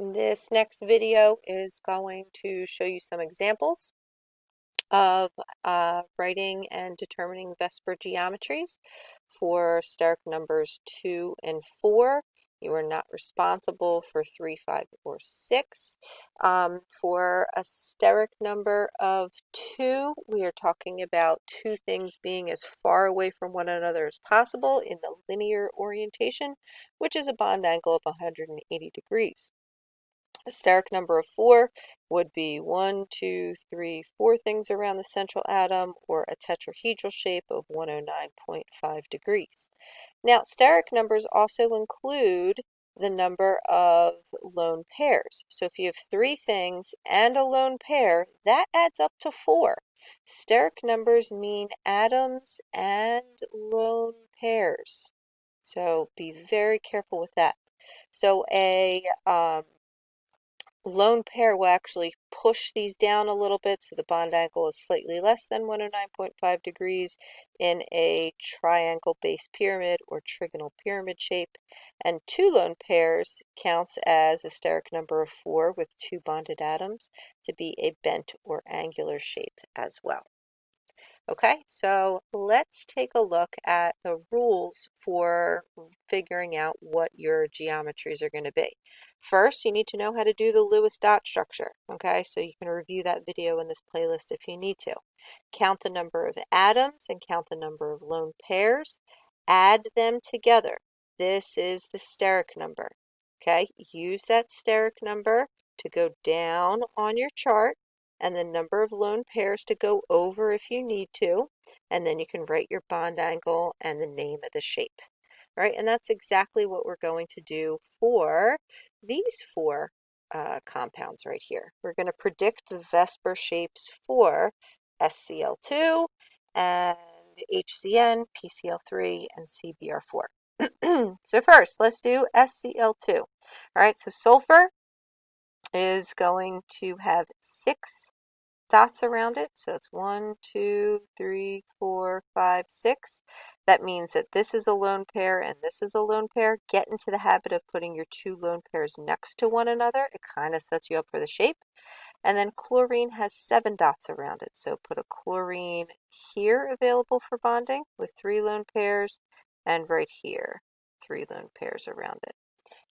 This next video is going to show you some examples of writing and determining VSEPR geometries for steric numbers 2 and 4. You are not responsible for 3, 5, or 6. For a steric number of 2, we are talking about two things being as far away from one another as possible in the linear orientation, which is a bond angle of 180 degrees. A steric number of 4 would be 1, 2, 3, 4 things around the central atom, or a tetrahedral shape of 109.5 degrees. Now, steric numbers also include the number of lone pairs. So if you have 3 things and a lone pair, that adds up to 4. Steric numbers mean atoms and lone pairs. So be very careful with that. So a lone pair will actually push these down a little bit so the bond angle is slightly less than 109.5 degrees in a triangle base pyramid or trigonal pyramid shape. And 2 lone pairs counts as a steric number of 4 with 2 bonded atoms to be a bent or angular shape as well. Okay, so let's take a look at the rules for figuring out what your geometries are going to be. First, you need to know how to do the Lewis dot structure, okay? So you can review that video in this playlist if you need to. Count the number of atoms and count the number of lone pairs. Add them together. This is the steric number, okay? Use that steric number to go down on your chart and the number of lone pairs to go over if you need to, and then you can write your bond angle and the name of the shape. All right, and that's exactly what we're going to do for these 4 compounds right here. We're going to predict the VSEPR shapes for SCl2 and HCN, PCl3, and CBr4. So first, let's do SCl2. All right, so sulfur is going to have 6 dots around it. So it's 1, 2, 3, 4, 5, 6. That means that this is a lone pair and this is a lone pair. Get into the habit of putting your 2 lone pairs next to one another. It kind of sets you up for the shape. And then chlorine has 7 dots around it. So put a chlorine here available for bonding with 3 lone pairs, and right here, 3 lone pairs around it.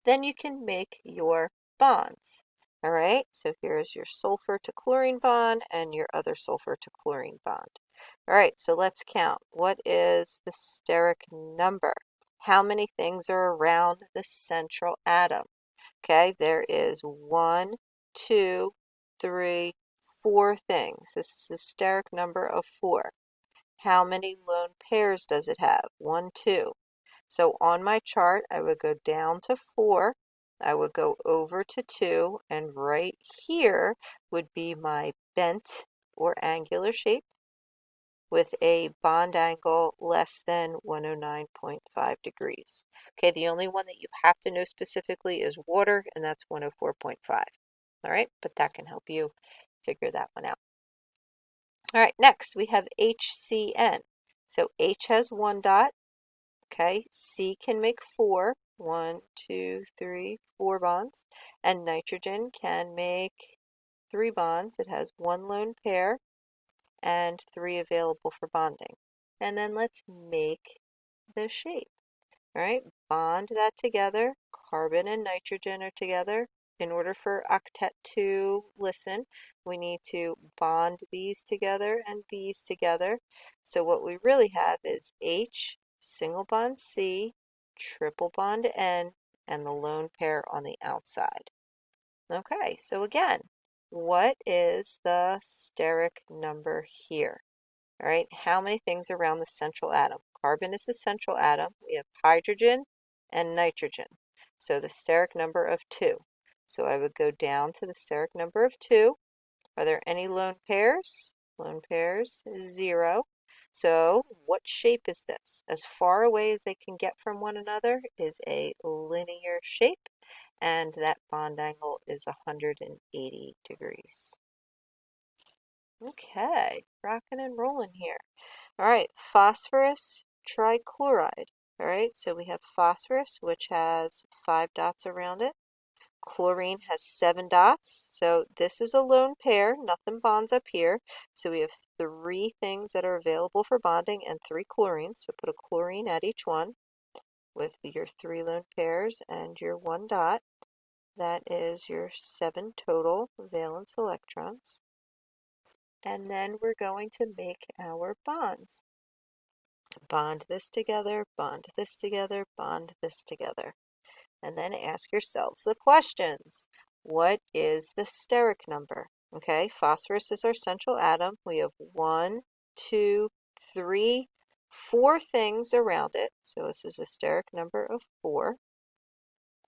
Then you can make your bonds. All right, so here's your sulfur to chlorine bond and your other sulfur to chlorine bond. All right, so let's count. What is the steric number? How many things are around the central atom? Okay, there is 1, 2, 3, 4 things. This is the steric number of 4. How many lone pairs does it have? 1, 2. So on my chart, I would go down to 4. I would go over to 2, and right here would be my bent or angular shape with a bond angle less than 109.5 degrees. Okay, the only one that you have to know specifically is water, and that's 104.5. All right, but that can help you figure that one out. All right, next we have HCN. So H has 1 dot. Okay, C can make 4. 1, 2, 3, 4 bonds. And nitrogen can make 3 bonds. It has 1 lone pair and 3 available for bonding. And then let's make the shape. All right, bond that together. Carbon and nitrogen are together. In order for octet to listen, we need to bond these together and these together. So what we really have is H, single bond C, triple bond N, and the lone pair on the outside. Okay, so again, what is the steric number here? All right, how many things around the central atom? Carbon is the central atom. We have hydrogen and nitrogen. So the steric number of 2. So I would go down to the steric number of 2. Are there any lone pairs? Lone pairs, 0. So what shape is this? As far away as they can get from one another is a linear shape, and that bond angle is 180 degrees. Okay, rocking and rolling here. All right, phosphorus trichloride. All right, so we have phosphorus, which has 5 dots around it. Chlorine has 7 dots, so this is a lone pair. Nothing bonds up here. So we have 3 things that are available for bonding and 3 chlorines. So put a chlorine at each one with your 3 lone pairs and your 1 dot. That is your 7 total valence electrons. And then we're going to make our bonds. Bond this together, bond this together, bond this together. And then ask yourselves the questions. What is the steric number? Okay, phosphorus is our central atom. We have 1, 2, 3, 4 things around it. So this is a steric number of 4.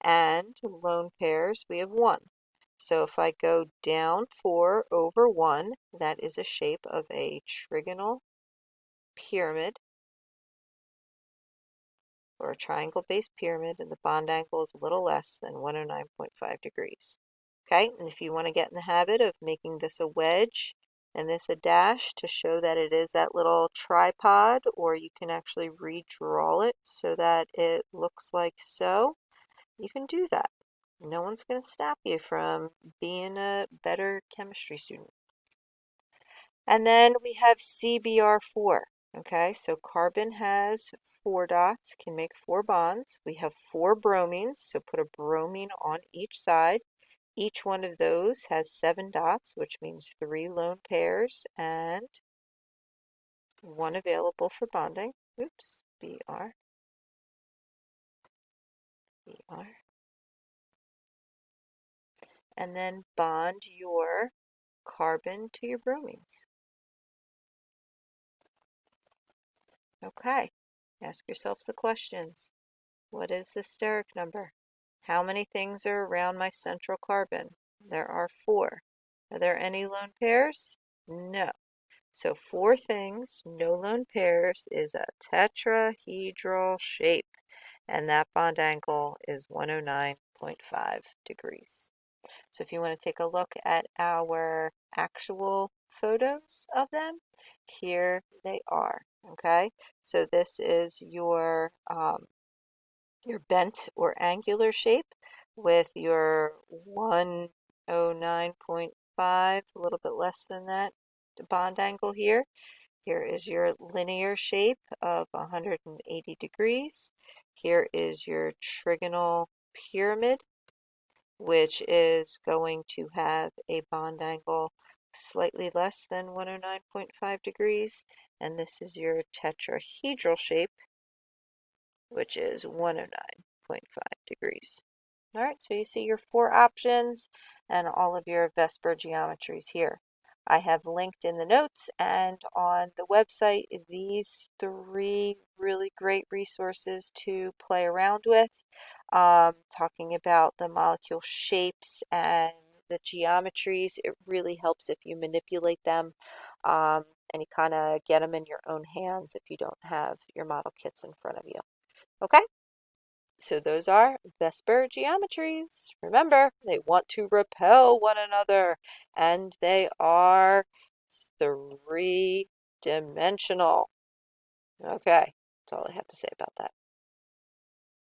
And lone pairs, we have 1. So if I go down 4 over 1, that is a shape of a trigonal pyramid or a triangle-based pyramid, and the bond angle is a little less than 109.5 degrees. Okay, and if you want to get in the habit of making this a wedge and this a dash to show that it is that little tripod, or you can actually redraw it so that it looks like so, you can do that. No one's going to stop you from being a better chemistry student. And then we have CBr4. Okay, so carbon has 4 dots, can make 4 bonds. We have 4 bromines, so put a bromine on each side. Each one of those has 7 dots, which means 3 lone pairs and 1 available for bonding. Oops, Br. And then bond your carbon to your bromines. Okay, ask yourselves the questions. What is the steric number? How many things are around my central carbon? There are 4. Are there any lone pairs? No. So 4 things, no lone pairs, is a tetrahedral shape, and that bond angle is 109.5 degrees. So if you want to take a look at our actual photos of them, here they are. Okay, so this is your bent or angular shape with your 109.5, a little bit less than that, bond angle here. Here is your linear shape of 180 degrees. Here is your trigonal pyramid, which is going to have a bond angle slightly less than 109.5 degrees. And this is your tetrahedral shape, which is 109.5 degrees. All right, so you see your 4 options and all of your VSEPR geometries here. I have linked in the notes and on the website these 3 really great resources to play around with, talking about the molecule shapes and the geometries. It really helps if you manipulate them and you kind of get them in your own hands if you don't have your model kits in front of you. Okay? So those are VSEPR geometries. Remember, they want to repel one another, and they are 3-dimensional. Okay, that's all I have to say about that.